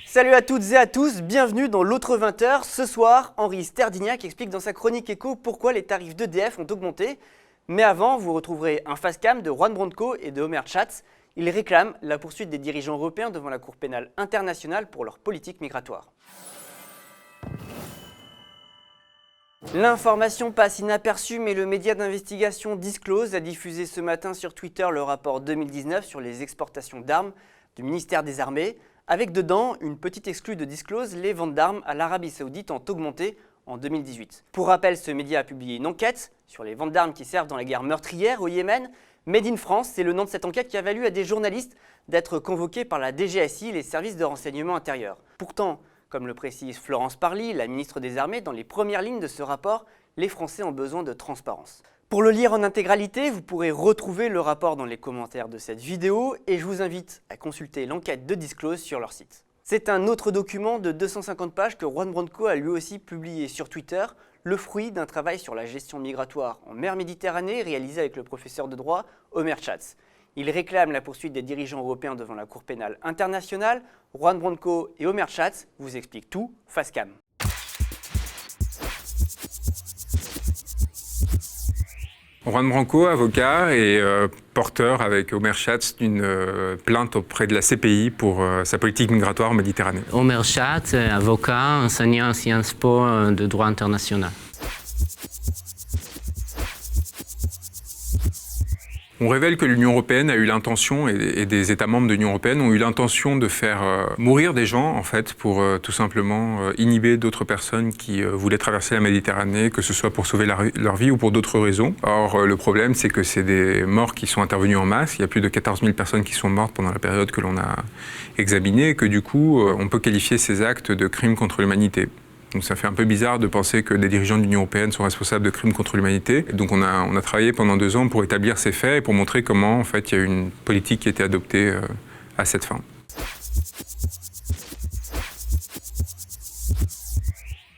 Salut à toutes et à tous, bienvenue dans l'autre 20h. Ce soir, Henri Sterdignac explique dans sa chronique éco pourquoi les tarifs d'EDF ont augmenté. Mais avant, vous retrouverez un face-cam de Juan Branco et de Omer Schatz. Ils réclament la poursuite des dirigeants européens devant la Cour pénale internationale pour leur politique migratoire. L'information passe inaperçue, mais le média d'investigation Disclose a diffusé ce matin sur Twitter le rapport 2019 sur les exportations d'armes du ministère des Armées. Avec dedans une petite exclue de Disclose, les ventes d'armes à l'Arabie Saoudite ont augmenté en 2018. Pour rappel, ce média a publié une enquête sur les ventes d'armes qui servent dans la guerre meurtrière au Yémen. Made in France, c'est le nom de cette enquête qui a valu à des journalistes d'être convoqués par la DGSI, les services de renseignement intérieur. Pourtant, comme le précise Florence Parly, la ministre des Armées, dans les premières lignes de ce rapport, les Français ont besoin de transparence. Pour le lire en intégralité, vous pourrez retrouver le rapport dans les commentaires de cette vidéo et je vous invite à consulter l'enquête de Disclose sur leur site. C'est un autre document de 250 pages que Juan Branco a lui aussi publié sur Twitter, le fruit d'un travail sur la gestion migratoire en mer Méditerranée réalisé avec le professeur de droit Omer Schatz. Il réclame la poursuite des dirigeants européens devant la Cour pénale internationale. Juan Branco et Omer Schatz vous expliquent tout face cam. Juan Branco, avocat et porteur avec Omer Schatz d'une plainte auprès de la CPI pour sa politique migratoire en Méditerranée. Omer Schatz, avocat, enseignant à Sciences Po de droit international. On révèle que l'Union européenne a eu l'intention, et des États membres de l'Union européenne ont eu l'intention de faire mourir des gens, en fait, pour tout simplement inhiber d'autres personnes qui voulaient traverser la Méditerranée, que ce soit pour sauver leur vie ou pour d'autres raisons. Or, le problème, c'est que c'est des morts qui sont intervenus en masse. Il y a plus de 14 000 personnes qui sont mortes pendant la période que l'on a examinée, et que du coup, on peut qualifier ces actes de crimes contre l'humanité. Donc ça fait un peu bizarre de penser que des dirigeants de l'Union européenne sont responsables de crimes contre l'humanité. Et donc on a travaillé pendant 2 ans pour établir ces faits et pour montrer comment en fait, il y a eu une politique qui a été adoptée à cette fin.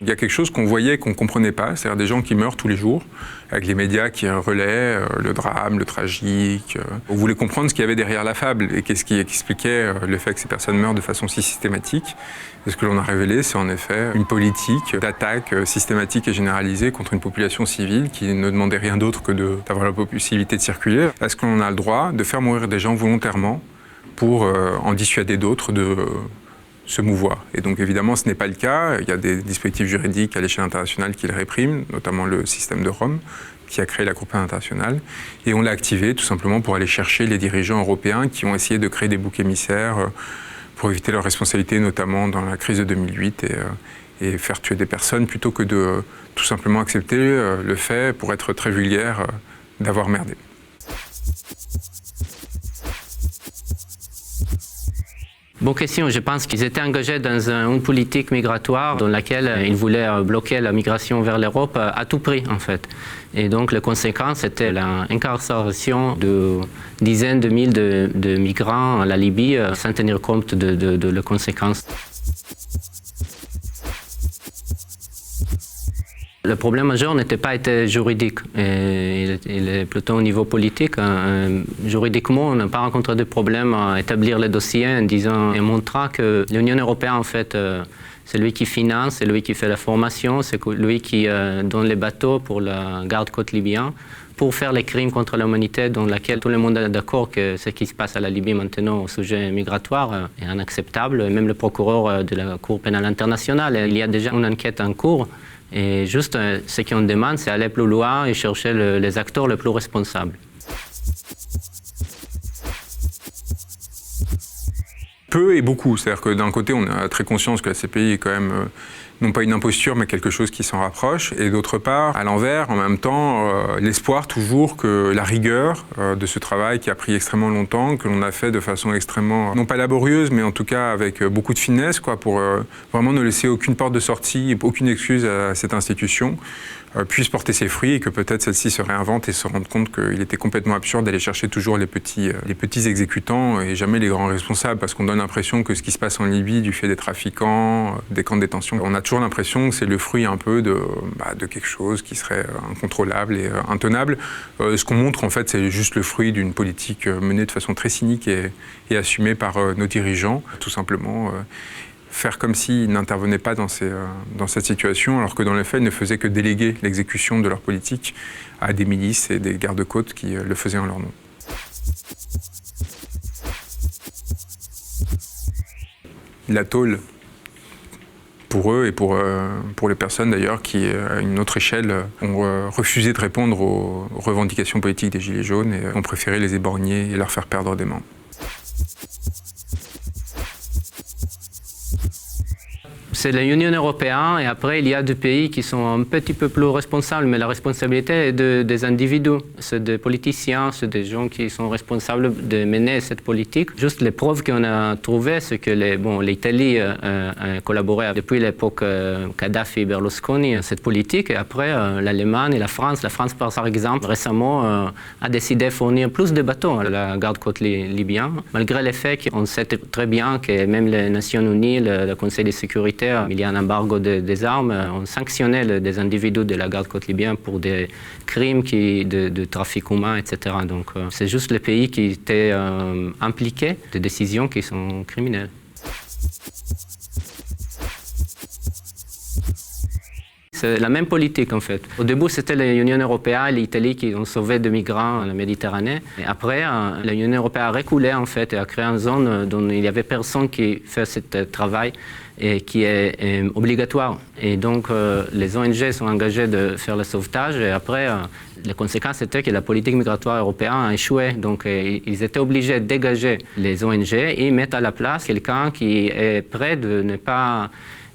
Il y a quelque chose qu'on voyait et qu'on ne comprenait pas, c'est-à-dire des gens qui meurent tous les jours, avec les médias qui relaient le drame, le tragique. On voulait comprendre ce qu'il y avait derrière la fable et qu'est-ce qui expliquait le fait que ces personnes meurent de façon si systématique. Et ce que l'on a révélé, c'est en effet une politique d'attaque systématique et généralisée contre une population civile qui ne demandait rien d'autre que d'avoir la possibilité de circuler. Est-ce qu'on a le droit de faire mourir des gens volontairement pour en dissuader d'autres de se mouvoir. Et donc évidemment, ce n'est pas le cas. Il y a des dispositifs juridiques à l'échelle internationale qui le répriment, notamment le système de Rome, qui a créé la Cour pénale internationale. Et on l'a activé tout simplement pour aller chercher les dirigeants européens qui ont essayé de créer des boucs émissaires pour éviter leurs responsabilités, notamment dans la crise de 2008, et faire tuer des personnes, plutôt que de tout simplement accepter le fait, pour être très vulgaire, d'avoir merdé. Bonne question. Je pense qu'ils étaient engagés dans une politique migratoire dans laquelle ils voulaient bloquer la migration vers l'Europe à tout prix, en fait. Et donc, les conséquences, c'était l'incarcération de dizaines de milliers de migrants à la Libye sans tenir compte de leurs conséquences. Le problème majeur n'était pas été juridique, il est plutôt au niveau politique. Juridiquement, on n'a pas rencontré de problème à établir les dossiers en disant et montrant que l'Union européenne, en fait, c'est lui qui finance, c'est lui qui fait la formation, c'est lui qui donne les bateaux pour la garde-côte libyen, pour faire les crimes contre l'humanité dans lesquels tout le monde est d'accord que ce qui se passe à la Libye maintenant au sujet migratoire est inacceptable. Même le procureur de la Cour pénale internationale, il y a déjà une enquête en cours. Et juste, ce qu'on demande, c'est aller plus loin et chercher les acteurs les plus responsables. Peu et beaucoup. C'est-à-dire que d'un côté, on a très conscience que la CPI est quand même non pas une imposture, mais quelque chose qui s'en rapproche. Et d'autre part, à l'envers, en même temps, l'espoir toujours que la rigueur de ce travail qui a pris extrêmement longtemps, que l'on a fait de façon extrêmement, non pas laborieuse, mais en tout cas avec beaucoup de finesse, quoi, pour vraiment ne laisser aucune porte de sortie, aucune excuse à cette institution, puisse porter ses fruits et que peut-être celle-ci se réinvente et se rende compte qu'il était complètement absurde d'aller chercher toujours les petits exécutants et jamais les grands responsables, parce qu'on donne l'impression que ce qui se passe en Libye, du fait des trafiquants, des camps de détention, on a toujours l'impression que c'est le fruit un peu de quelque chose qui serait incontrôlable et intenable. Ce qu'on montre, en fait, c'est juste le fruit d'une politique menée de façon très cynique et assumée par nos dirigeants, tout simplement. Faire comme s'ils n'intervenaient pas dans cette situation, alors que dans les faits, ils ne faisaient que déléguer l'exécution de leur politique à des milices et des gardes-côtes qui le faisaient en leur nom. La tôle, pour eux et pour les personnes d'ailleurs qui, à une autre échelle, ont refusé de répondre aux revendications politiques des Gilets jaunes et ont préféré les éborgner et leur faire perdre des membres. C'est l'Union européenne et après il y a des pays qui sont un petit peu plus responsables, mais la responsabilité est des individus, c'est des politiciens, c'est des gens qui sont responsables de mener cette politique. Juste les preuves qu'on a trouvées, c'est que l'Italie a collaboré depuis l'époque Kadhafi-Berlusconi cette politique et après l'Allemagne et la France par exemple récemment a décidé de fournir plus de bateaux à la garde-côte libyenne, malgré le fait qu'on sait très bien que même les Nations Unies, le Conseil de sécurité, il y a un embargo des armes, on sanctionnait des individus de la garde-côte libyenne pour des crimes de trafic humain, etc. Donc c'est juste les pays qui étaient impliqués des décisions qui sont criminelles. C'est la même politique en fait. Au début, c'était l'Union européenne et l'Italie qui ont sauvé des migrants en Méditerranée. Et après, l'Union européenne a reculé en fait et a créé une zone dont il n'y avait personne qui fait ce travail et qui est obligatoire. Et donc, les ONG sont engagées de faire le sauvetage. Et après, les conséquences étaient que la politique migratoire européenne a échoué. Donc, ils étaient obligés de dégager les ONG et mettre à la place quelqu'un qui est prêt de ne pas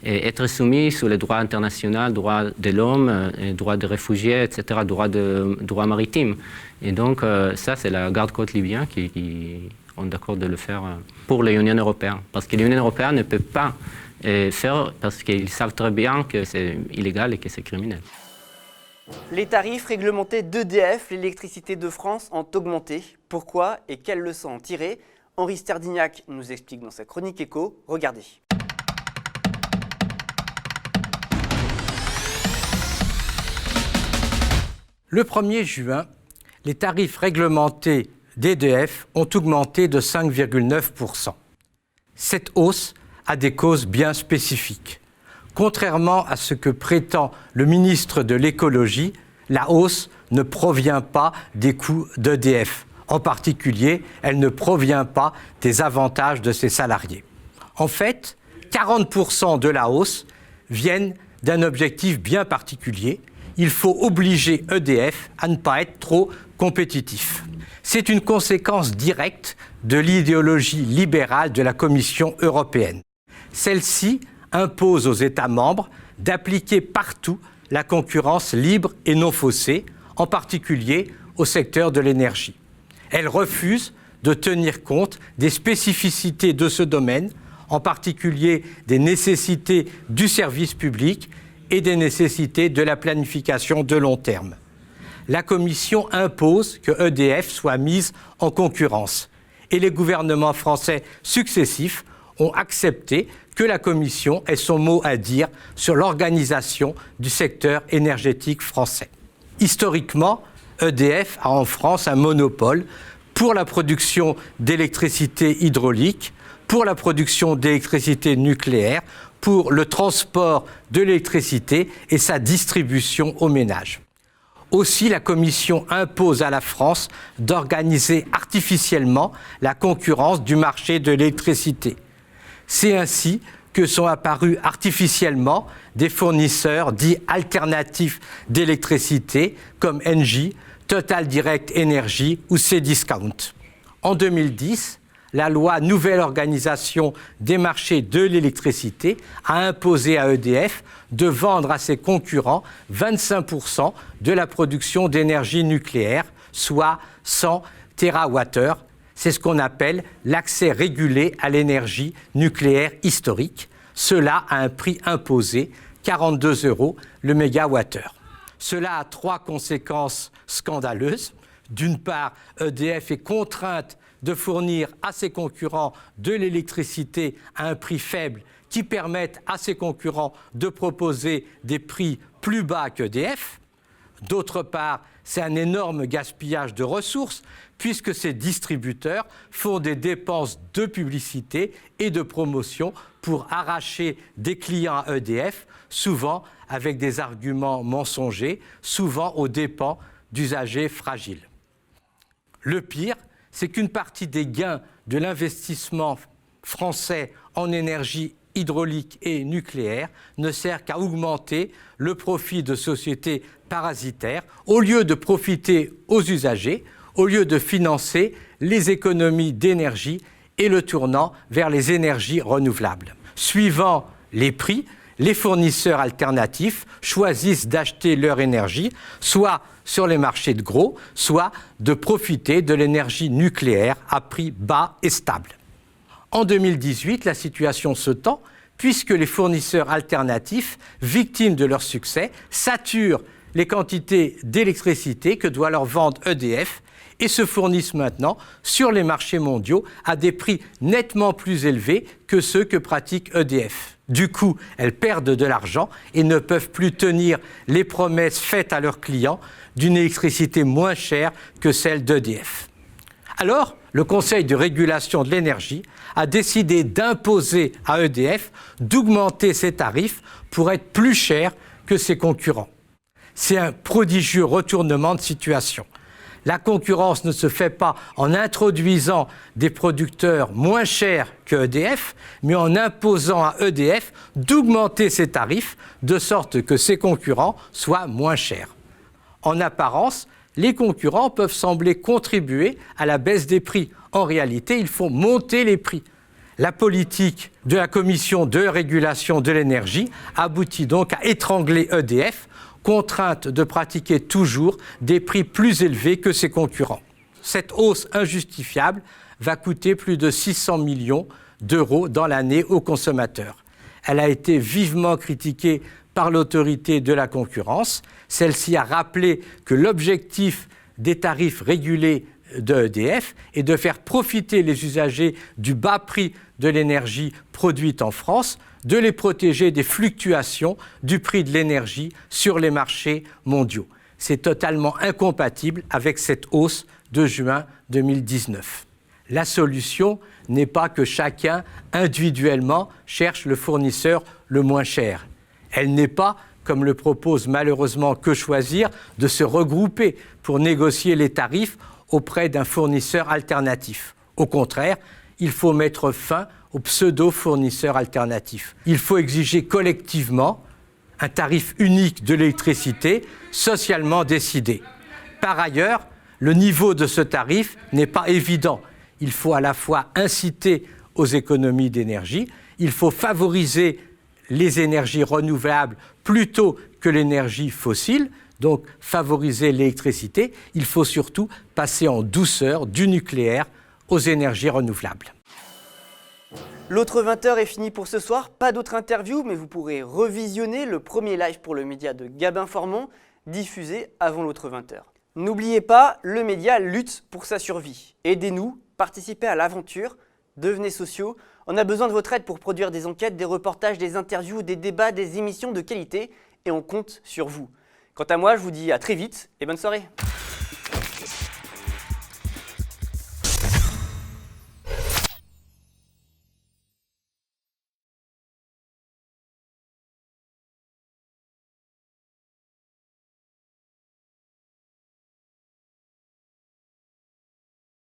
être soumis sous les droits internationaux, droits de l'homme, droits des réfugiés, etc., droits maritimes. Et donc, ça, c'est la garde-côte libyenne qui ont d'accord de le faire pour l'Union européenne. Parce que l'Union européenne ne peut pas faire parce qu'ils savent très bien que c'est illégal et que c'est criminel. Les tarifs réglementés d'EDF, l'électricité de France, ont augmenté. Pourquoi et quelles leçons en tirer? Henri Sterdignac nous explique dans sa chronique éco. Regardez. Le 1er juin, les tarifs réglementés d'EDF ont augmenté de 5,9%. Cette hausse a des causes bien spécifiques. Contrairement à ce que prétend le ministre de l'Écologie, la hausse ne provient pas des coûts d'EDF. En particulier, elle ne provient pas des avantages de ses salariés. En fait, 40% de la hausse viennent d'un objectif bien particulier. Il faut obliger EDF à ne pas être trop compétitif. C'est une conséquence directe de l'idéologie libérale de la Commission européenne. Celle-ci impose aux États membres d'appliquer partout la concurrence libre et non faussée, en particulier au secteur de l'énergie. Elle refuse de tenir compte des spécificités de ce domaine, en particulier des nécessités du service public et des nécessités de la planification de long terme. La Commission impose que EDF soit mise en concurrence et les gouvernements français successifs ont accepté que la Commission ait son mot à dire sur l'organisation du secteur énergétique français. Historiquement, EDF a en France un monopole pour la production d'électricité hydraulique, pour la production d'électricité nucléaire, pour le transport de l'électricité et sa distribution aux ménages. Aussi, la Commission impose à la France d'organiser artificiellement la concurrence du marché de l'électricité. C'est ainsi que sont apparus artificiellement des fournisseurs dits alternatifs d'électricité comme Engie, Total Direct Energy ou Cdiscount. En 2010, la loi Nouvelle organisation des marchés de l'électricité a imposé à EDF de vendre à ses concurrents 25% de la production d'énergie nucléaire, soit 100 TWh. C'est ce qu'on appelle l'accès régulé à l'énergie nucléaire historique. Cela a un prix imposé, 42 € le mégawattheure. Cela a 3 conséquences scandaleuses. D'une part, EDF est contrainte de fournir à ses concurrents de l'électricité à un prix faible qui permette à ses concurrents de proposer des prix plus bas qu'EDF. D'autre part, c'est un énorme gaspillage de ressources puisque ces distributeurs font des dépenses de publicité et de promotion pour arracher des clients à EDF, souvent avec des arguments mensongers, souvent aux dépens d'usagers fragiles. Le pire, c'est qu'une partie des gains de l'investissement français en énergie hydraulique et nucléaire ne sert qu'à augmenter le profit de sociétés parasitaires au lieu de profiter aux usagers, au lieu de financer les économies d'énergie et le tournant vers les énergies renouvelables. Suivant les prix, les fournisseurs alternatifs choisissent d'acheter leur énergie soit sur les marchés de gros, soit de profiter de l'énergie nucléaire à prix bas et stable. En 2018, la situation se tend puisque les fournisseurs alternatifs, victimes de leur succès, saturent les quantités d'électricité que doit leur vendre EDF et se fournissent maintenant sur les marchés mondiaux à des prix nettement plus élevés que ceux que pratique EDF. Du coup, elles perdent de l'argent et ne peuvent plus tenir les promesses faites à leurs clients d'une électricité moins chère que celle d'EDF. Alors, le Conseil de régulation de l'énergie a décidé d'imposer à EDF d'augmenter ses tarifs pour être plus cher que ses concurrents. C'est un prodigieux retournement de situation. La concurrence ne se fait pas en introduisant des producteurs moins chers que EDF, mais en imposant à EDF d'augmenter ses tarifs de sorte que ses concurrents soient moins chers. En apparence, les concurrents peuvent sembler contribuer à la baisse des prix. En réalité, il faut monter les prix. La politique de la Commission de régulation de l'énergie aboutit donc à étrangler EDF, contrainte de pratiquer toujours des prix plus élevés que ses concurrents. Cette hausse injustifiable va coûter plus de 600 millions d'euros dans l'année aux consommateurs. Elle a été vivement critiquée par l'autorité de la concurrence. Celle-ci a rappelé que l'objectif des tarifs régulés de EDF est de faire profiter les usagers du bas prix de l'énergie produite en France, de les protéger des fluctuations du prix de l'énergie sur les marchés mondiaux. C'est totalement incompatible avec cette hausse de juin 2019. La solution n'est pas que chacun individuellement cherche le fournisseur le moins cher. Elle n'est pas, comme le propose malheureusement Que Choisir, de se regrouper pour négocier les tarifs auprès d'un fournisseur alternatif. Au contraire, il faut mettre fin aux pseudo-fournisseurs alternatifs. Il faut exiger collectivement un tarif unique de l'électricité socialement décidé. Par ailleurs, le niveau de ce tarif n'est pas évident. Il faut à la fois inciter aux économies d'énergie, il faut favoriser les énergies renouvelables plutôt que l'énergie fossile, donc favoriser l'électricité. Il faut surtout passer en douceur du nucléaire aux énergies renouvelables. L'autre 20h est fini pour ce soir. Pas d'autres interviews, mais vous pourrez revisionner le premier live pour le média de Gabin Formand, diffusé avant l'autre 20h. N'oubliez pas, le média lutte pour sa survie. Aidez-nous, participez à l'aventure, devenez sociaux. On a besoin de votre aide pour produire des enquêtes, des reportages, des interviews, des débats, des émissions de qualité, et on compte sur vous. Quant à moi, je vous dis à très vite et bonne soirée.